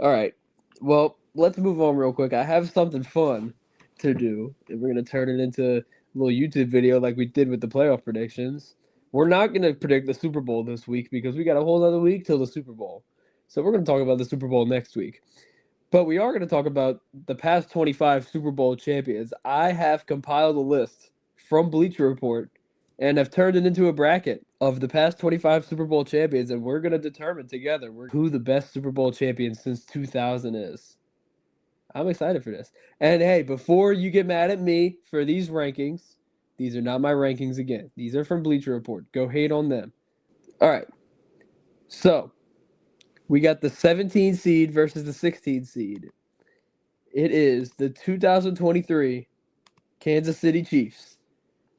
All right. Well, let's move on real quick. I have something fun to do, and we're gonna turn it into a little YouTube video like we did with the playoff predictions. We're not gonna predict the Super Bowl this week because we got a whole other week till the Super Bowl. So we're gonna talk about the Super Bowl next week. But we are gonna talk about the past 25 Super Bowl champions. I have compiled a list from Bleacher Report and have turned it into a bracket of the past 25 Super Bowl champions, and we're going to determine together who the best Super Bowl champion since 2000 is. I'm excited for this. And hey, before you get mad at me for these rankings, these are not my rankings again. These are from Bleacher Report. Go hate on them. All right. So, we got the 17 seed versus the 16 seed. It is the 2023 Kansas City Chiefs,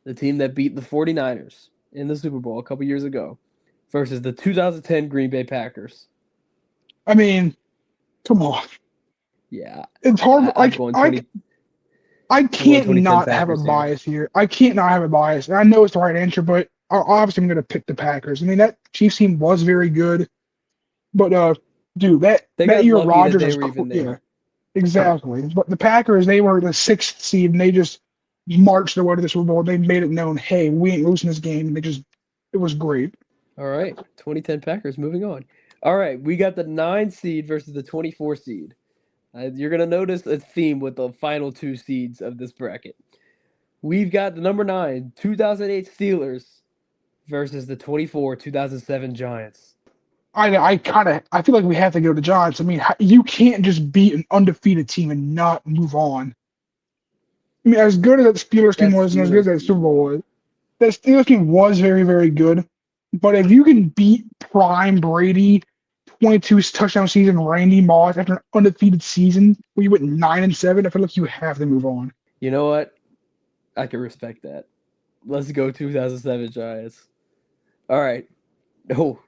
the team that beat the 49ers in the Super Bowl a couple years ago, versus the 2010 Green Bay Packers. I mean, come on. Yeah. It's hard. I'm going 20. I can't 2010 not have a Packers here. bias here. I can't not have a bias. And I know it's the right answer, but obviously I'm going to pick the Packers. I mean, that Chiefs team was very good. But, dude, that year lucky Rodgers that was they were even there. Yeah, exactly. But the Packers, they were the sixth seed, and they just marched their way to the Super Bowl. They made it known, hey, we ain't losing this game. And it was great. All right. 2010 Packers, moving on. All right. We got the 9 seed versus the 24 seed. You're going to notice a theme with the final 2 seeds of this bracket. We've got the number 9, 2008 Steelers versus the 24, 2007 Giants. I feel like we have to go to Giants. I mean, you can't just beat an undefeated team and not move on. I mean, as good as that Steelers team was and as good as that Super Bowl was, that Steelers team was very, very good. But if you can beat prime Brady, 22 touchdown season, Randy Moss after an undefeated season where you went 9-7, I feel like you have to move on. You know what? I can respect that. Let's go 2007 Giants. All right. Oh,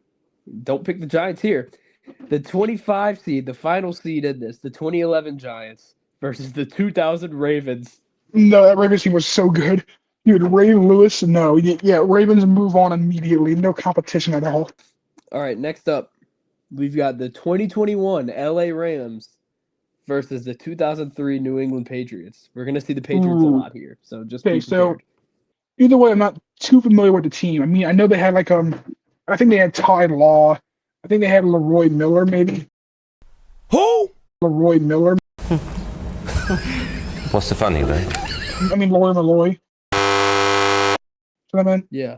don't pick the Giants here. The 25 seed, the final seed in this, the 2011 Giants versus the 2000 Ravens. No, that Ravens team was so good. Dude, Ray Lewis, no. Yeah, Ravens move on immediately. No competition at all. All right, next up, we've got the 2021 LA Rams versus the 2003 New England Patriots. We're going to see the Patriots a lot here, so just be prepared. So either way, I'm not too familiar with the team. I mean, I know they had I think they had Ty Law. I think they had Leroy Miller, maybe. Who? Leroy Miller. What's the funny there? I mean, Lawyer Malloy. I mean, yeah.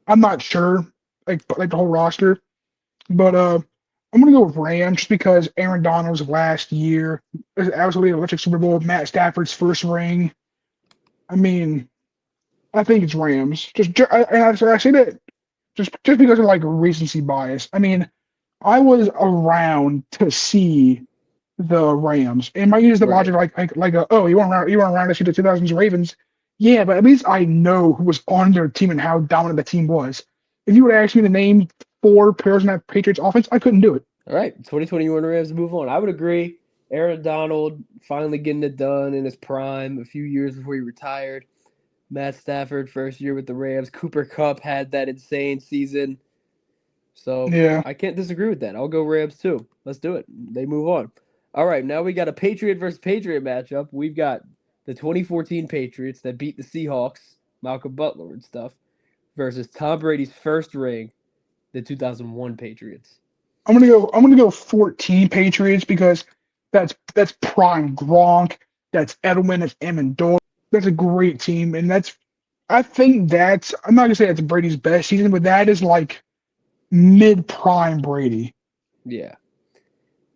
I'm not sure, like the whole roster, but I'm gonna go with Rams just because Aaron Donald's last year was absolutely electric Super Bowl. Matt Stafford's first ring. I mean, I think it's Rams. I say that just because of like recency bias. I mean, I was around to see the Rams, and might use the logic you weren't around to see the 2000s Ravens. Yeah, but at least I know who was on their team and how dominant the team was. If you would ask me to name 4 players in that Patriots offense, I couldn't do it. All right, 2021 Rams move on. I would agree. Aaron Donald finally getting it done in his prime a few years before he retired. Matt Stafford, first year with the Rams. Cooper Kupp had that insane season. So yeah, I can't disagree with that. I'll go Rams too. Let's do it. They move on. All right, now we got a Patriot versus Patriot matchup. We've got the 2014 Patriots that beat the Seahawks, Malcolm Butler and stuff, versus Tom Brady's first ring, the 2001 Patriots. I'm gonna go 14 Patriots because that's prime Gronk, that's Edelman, that's Amendola. That's a great team, and I'm not gonna say that's Brady's best season, but that is like mid-prime Brady. Yeah,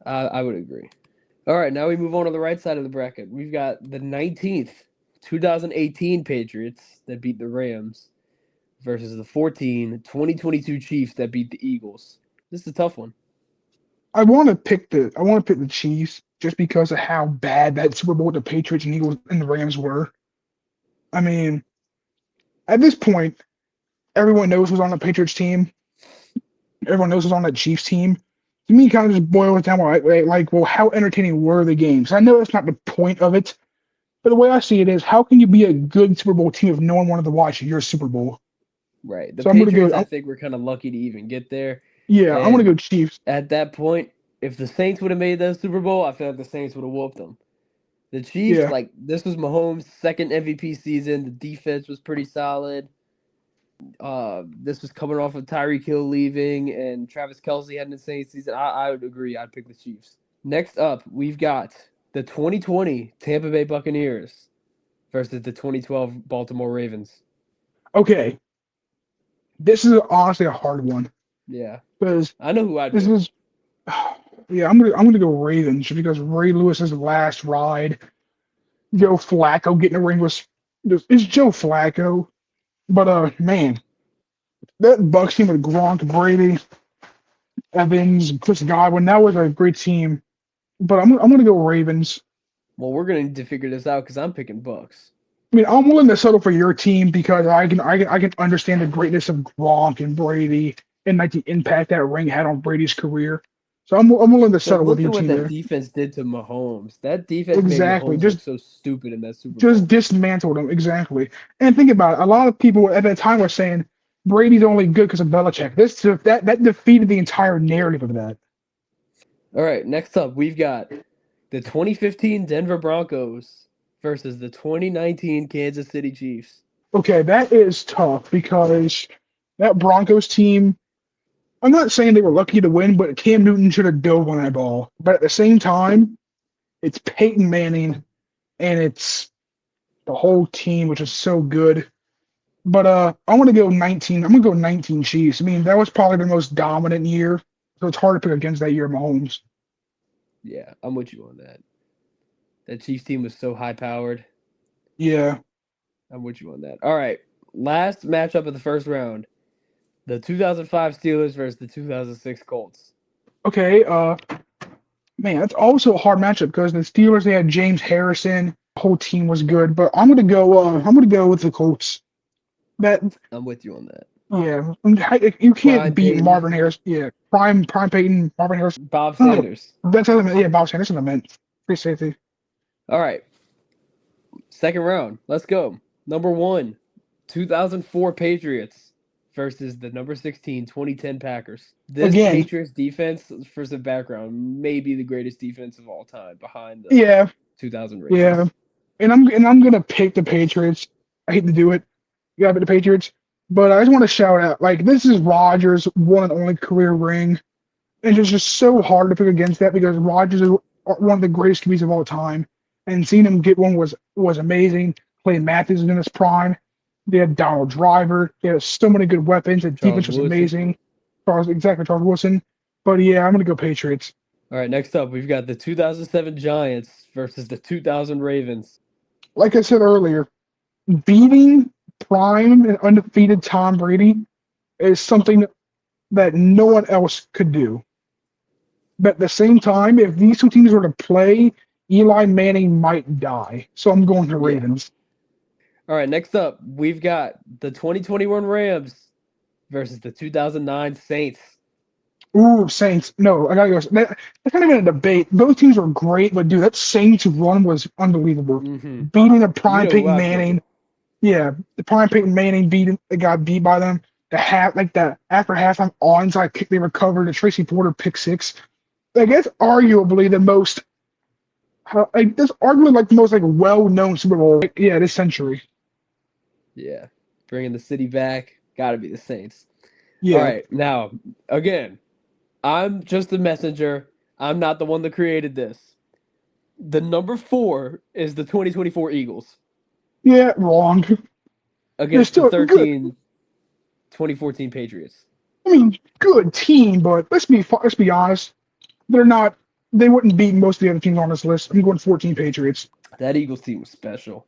I would agree. All right, now we move on to the right side of the bracket. We've got the 19th, 2018 Patriots that beat the Rams versus the 2022 Chiefs that beat the Eagles. This is a tough one. I want to pick the Chiefs just because of how bad that Super Bowl with the Patriots and Eagles and the Rams were. I mean, at this point, everyone knows who's on the Patriots team. Everyone knows who's on that Chiefs team. To me, kind of just boils down well, how entertaining were the games? I know that's not the point of it, but the way I see it is, how can you be a good Super Bowl team if no one wanted to watch your Super Bowl? Right. The Patriots, I think, were kind of lucky to even get there. Yeah, I'm going to go Chiefs. At that point, if the Saints would have made that Super Bowl, I feel like the Saints would have whooped them. The Chiefs, Yeah. like this was Mahomes' second MVP season. The defense was pretty solid. This was coming off of Tyreek Hill leaving and Travis Kelce had an insane season. I would agree. I'd pick the Chiefs. Next up, we've got the 2020 Tampa Bay Buccaneers versus the 2012 Baltimore Ravens. Okay. This is honestly a hard one Yeah, because I know who I'd this pick. is. Yeah, I'm gonna go Ravens just because Ray Lewis's last ride. Joe Flacco getting a ring was it's Joe Flacco, but man, that Bucks team with Gronk, Brady, Evans, Chris Godwin, that was a great team. But I'm gonna go Ravens. Well, we're gonna need to figure this out because I'm picking Bucks. I mean, I'm willing to settle for your team because I can understand the greatness of Gronk and Brady and like the impact that ring had on Brady's career. So I'm willing to But settle with look your at what team that there. defense did to Mahomes. That defense Exactly. made Mahomes look so stupid in that Super Bowl. Just dismantled him. Exactly. And think about it. A lot of people at that time were saying Brady's only good because of Belichick. That defeated the entire narrative of that. All right, next up, we've got the 2015 Denver Broncos versus the 2019 Kansas City Chiefs. Okay, that is tough because that Broncos team, I'm not saying they were lucky to win, but Cam Newton should have dove on that ball. But at the same time, it's Peyton Manning and it's the whole team, which is so good. But I want to go 19. I'm gonna go 19 Chiefs. I mean, that was probably the most dominant year, so it's hard to pick against that year of Mahomes. Yeah, I'm with you on that. That Chiefs team was so high powered. Yeah. I'm with you on that. All right, last matchup of the first round: the 2005 Steelers versus the 2006 Colts. Okay. Man, that's also a hard matchup because the Steelers they had James Harrison. The whole team was good, but I'm gonna go. I'm gonna go with the Colts. That I'm with you on that. yeah, you can't Prime beat Peyton. Marvin Harris. Yeah, prime Peyton, Marvin Harris. Bob Oh, Sanders. That's what I meant. Yeah, Bob Sanders. That's what I meant. Free safety. All right, second round. Let's go. Number 1, 2004 Patriots versus the number 16 2010 Packers. This Again. Patriots defense, for some background, may be the greatest defense of all time behind the Yeah, 2000 Ravens. yeah, and I'm gonna pick the Patriots. I hate to do it. You gotta pick the Patriots, but I just want to shout out like this is Rodgers' one and only career ring, and it's just so hard to pick against that because Rodgers is one of the greatest QBs of all time, and seeing him get one was amazing. Clay Matthews was in his prime. They had Donald Driver. They had so many good weapons. The defense was Wilson. amazing. Charles Wilson. But yeah, I'm gonna go Patriots. All right, next up, we've got the 2007 Giants versus the 2000 Ravens. Like I said earlier, beating prime and undefeated Tom Brady is something that no one else could do. But at the same time, if these two teams were to play, Eli Manning might die. So I'm going to Yeah. Ravens. All right, next up, we've got the 2021 Rams versus the 2009 Saints. Ooh, Saints. No, I gotta go. That's not even a debate. Those teams were great, but dude, that Saints run was unbelievable. Mm-hmm. Beating the prime You know Peyton who I'm Manning. Yeah, the prime Peyton Manning got beat by them. After halftime onside kick they recovered, the Tracy Porter pick six. Like that's arguably the most. That's arguably like the most like well-known Super Bowl. This century. Yeah, bringing the city back. Got to be the Saints. Yeah. All right, now, again, I'm just a messenger. I'm not the one that created this. The number 4 is the 2024 Eagles Yeah, wrong. against still the 2014 Patriots. I mean, good team, but let's be honest. They wouldn't beat most of the other teams on this list. I'm going 14 Patriots. That Eagles team was special.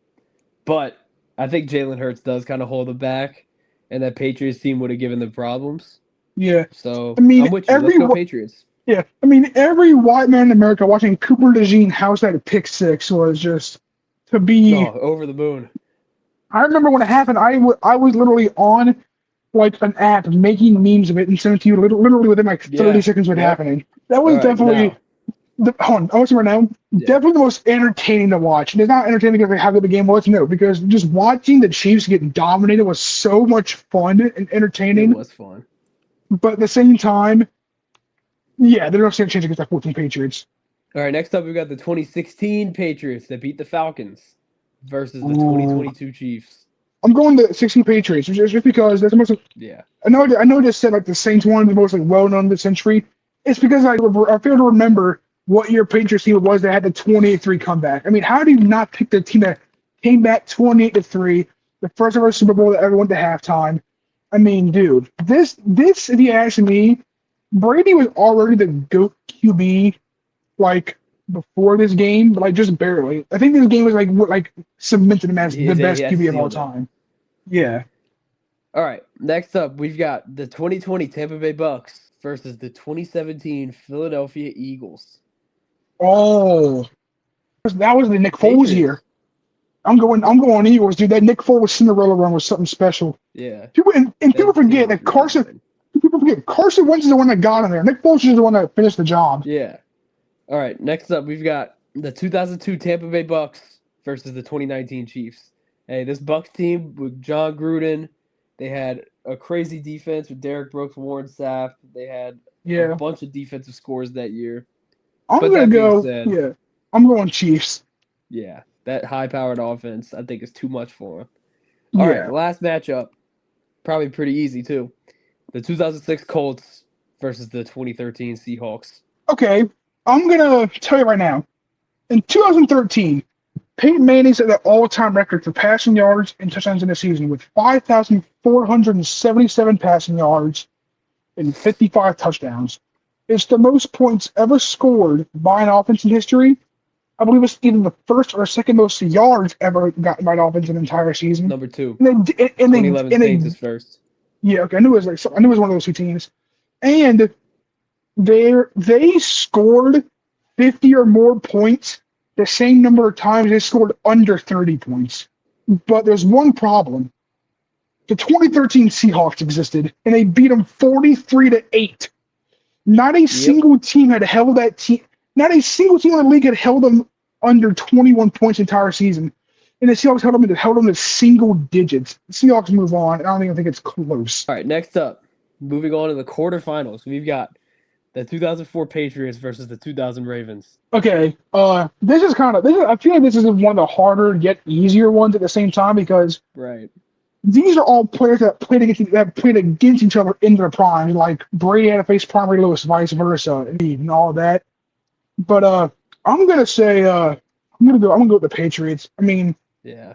But I think Jalen Hurts does kind of hold them back, and that Patriots team would have given them problems. Yeah. So I mean, I'm with you. Let's go Patriots. Yeah. I mean, every white man in America watching Cooper DeJean house that pick six was just to be. Oh, over the moon. I remember when it happened, I was literally on like an app making memes of it and sent it to you literally within like 30 seconds of it happening. That was definitely. Hold on, I want to right now. Yeah. Definitely the most entertaining to watch. And it's not entertaining because how good the game was, no, because just watching the Chiefs get dominated was so much fun and entertaining. It was fun. But at the same time, Yeah, they're not standing a chance against that 14 Patriots. All right, next up we got the 2016 Patriots that beat the Falcons versus the Ooh. 2022 Chiefs. I'm going to 16 Patriots just because that's the most. Yeah. I know. I just said like the Saints one, the most like well-known of the century. It's because I fail to remember what year Patriots team it was that had the 28-3 comeback. I mean, how do you not pick the team that came back 28-3, the first ever Super Bowl that ever went to halftime? I mean, dude, this if you ask me, Brady was already the GOAT QB like before this game, but like just barely. I think this game was like cemented him as the best He QB of all sealed it. time. Yeah. All right, next up we've got the 2020 Tampa Bay Bucks versus the 2017 Philadelphia Eagles. Oh, that was the Nick Foles Patriots. year. I'm going Eagles, dude. That Nick Foles Cinderella run was something special. Yeah. People forget that Carson Wentz is the one that got him there. Nick Foles is the one that finished the job. Yeah. All right, next up we've got the 2002 Tampa Bay Bucks versus the 2019 Chiefs. Hey, this Bucks team with John Gruden, they had a crazy defense with Derek Brooks, Warren Sapp. They had a bunch of defensive scores that year. I'm But gonna that being go. said- Yeah, I'm going Chiefs. Yeah, that high-powered offense, I think, is too much for them. All Yeah. right, last matchup, probably pretty easy too. The 2006 Colts versus the 2013 Seahawks. Okay, I'm gonna tell you right now. In 2013, Peyton Manning set the all-time record for passing yards and touchdowns in a season with 5,477 passing yards and 55 touchdowns. It's the most points ever scored by an offense in history. I believe it's either the first or second most yards ever gotten by an offense in an entire season. Number 2. And they 2011 Saints is first. Yeah, okay. I knew it was one of those two teams, and they scored 50 or more points the same number of times they scored under 30 points. But there's one problem. The 2013 Seahawks existed, and they beat them 43-8. Not a single team had held that team. Not a single team in the league had held them under 21 points the entire season. And the Seahawks held them to single digits. The Seahawks move on. I don't even think it's close. All right, next up, moving on to the quarterfinals, we've got the 2004 Patriots versus the 2000 Ravens. Okay, I feel like this is one of the harder yet easier ones at the same time because Right. these are all players that played against each other in their prime. Like Brady had to face Prime Ray Lewis, vice versa, and all of that. But I'm gonna go with the Patriots. I mean, Yeah.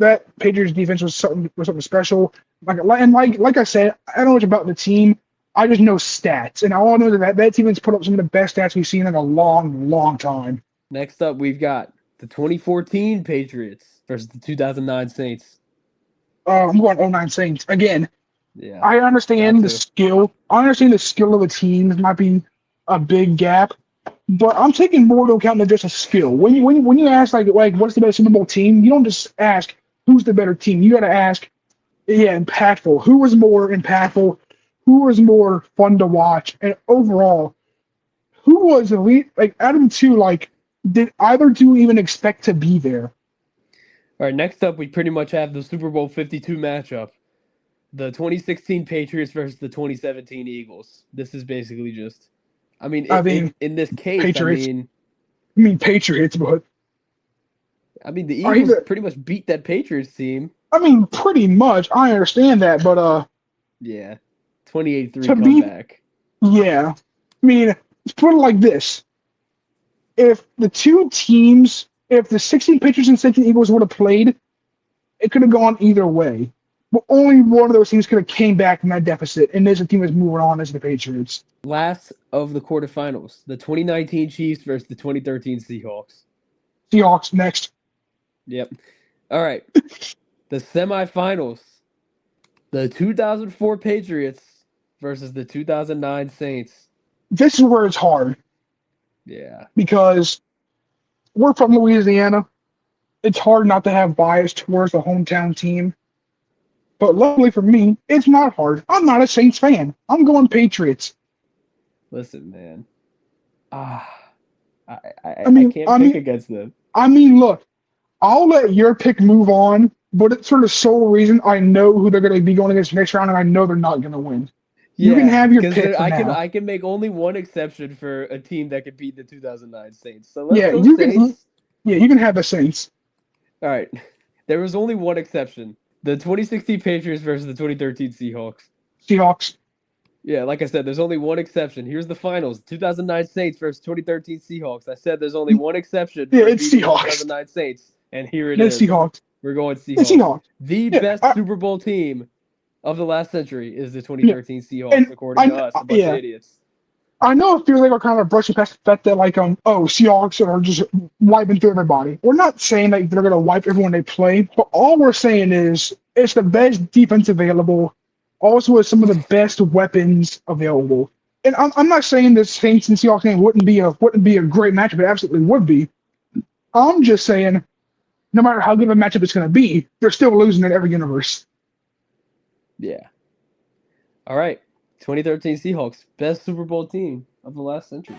that Patriots defense was something special. Like I said, I don't know much about the team. I just know stats, and all I know is that team has put up some of the best stats we've seen in a long, long time. Next up, we've got the 2014 Patriots versus the 2009 Saints. I'm going 09 Saints again. Yeah. I understand Got the to. skill. I understand the skill of the team might be a big gap, but I'm taking more into account than just a skill. When you ask like what's the best Super Bowl team, you don't just ask who's the better team. You got to ask, impactful. Who was more impactful? Who was more fun to watch? And overall, who was the lead? Like out of the two, did either two even expect to be there? All right, next up, we pretty much have the Super Bowl 52 matchup. The 2016 Patriots versus the 2017 Eagles. This is basically just, in this case, Patriots. I mean Patriots, but the Eagles pretty much beat that Patriots team. I mean, pretty much. I understand that, but Yeah, 28-3 To be- comeback. yeah. I mean, let's put it like this: if the 16 Patriots and 17 Eagles would have played, it could have gone either way. But only one of those teams could have came back from that deficit, and this team is moving on as the Patriots. Last of the quarterfinals, the 2019 Chiefs versus the 2013 Seahawks. Seahawks next. Yep. All right. The semifinals, the 2004 Patriots versus the 2009 Saints. This is where it's hard Yeah. because we're from Louisiana. It's hard not to have bias towards the hometown team. But luckily for me, it's not hard. I'm not a Saints fan. I'm going Patriots. Listen, man. I mean- can't I pick mean- against them. I mean, look, I'll let your pick move on, but it's sort of sole reason I know who they're going to be going against next round, and I know they're not going to win. You can have your 'cause pick for I now. can make only one exception for a team that could beat the 2009 Saints. So let's Yeah, go you can. Saints. Yeah, you can have the Saints. All right. There was only one exception. The 2016 Patriots versus the 2013 Seahawks. Seahawks. Yeah, like I said, there's only one exception. Here's the finals: 2009 Saints versus 2013 Seahawks. I said there's only one exception Yeah, for it's beating the Seahawks. 2009 Saints, and here it It's is. Seahawks. We're going It's Seahawks. Seahawks. The Yeah, best Super Bowl team of the last century is the 2013 Seahawks, and according to us, a bunch yeah, of idiots. I know it feels like we're kind of brushing past the fact that Seahawks are just wiping through everybody. We're not saying that they're gonna wipe everyone they play, but all we're saying is it's the best defense available, also with some of the best weapons available. And I'm not saying the Saints and Seahawks game wouldn't be a great matchup. It absolutely would be. I'm just saying, no matter how good of a matchup it's gonna be, they're still losing in every universe. Yeah. All right. 2013 Seahawks, best Super Bowl team of the last century.